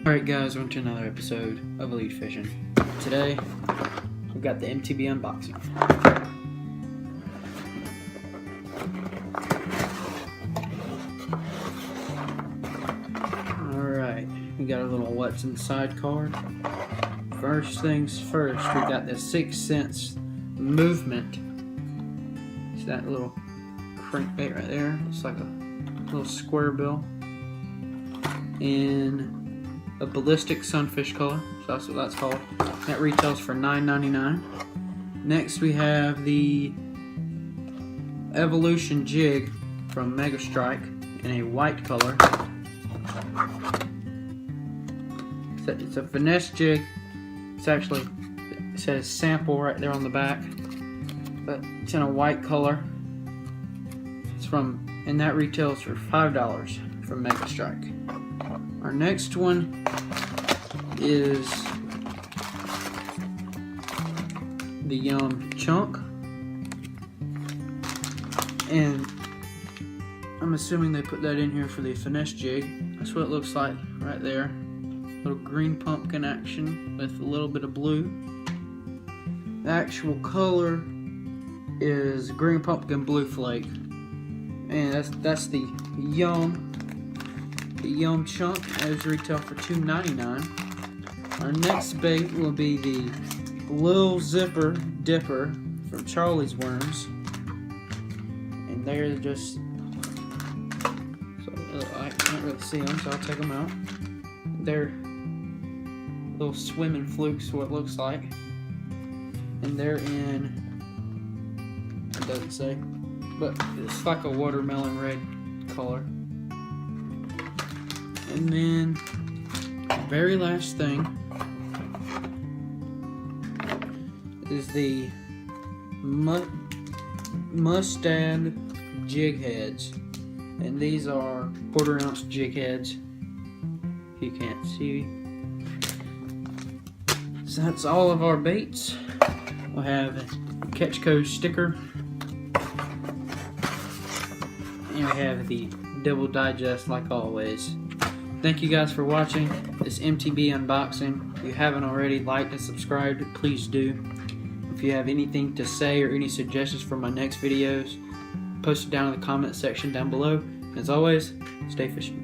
Alright guys, welcome to another episode of Elite Fishing. Today, we've got the MTB unboxing. Alright, we got a little what's inside card. First things first, we got the 6 cents movement. See that little crankbait right there? It's like a little square bill. In a ballistic sunfish color, so that's what that's called. That retails for $9.99. Next we have the Evolution jig from Mega Strike in a white color. It's a finesse jig. It's actually, it says sample right there on the back, but it's in a white color. It's from, and that retails for $5 from Mega Strike. Our next one is the Yum Chunk, and I'm assuming they put that in here for the finesse jig. That's what it looks like right there. Little green pumpkin action with a little bit of blue. The actual color is green pumpkin blue flake, and that's the Yum. The Yum Chunk as retail for $2.99. Our next bait will be the Lil Zipper Dipper from Charlie's Worms, and they're just, so I can't really see them, so I'll take them out. They're little swimming flukes, what it looks like, and they're in, it doesn't say, but it's like a watermelon red color. And then the very last thing is the Mustad jig heads, and these are 1/4 ounce jig heads. If you can't see, so that's all of our baits. We'll have a Catch Code sticker, and we have the Double Digest like always. Thank you guys for watching this MTB unboxing. If you haven't already liked and subscribed, please do. If you have anything to say or any suggestions for my next videos, post it down in the comment section down below. As always, stay fishing.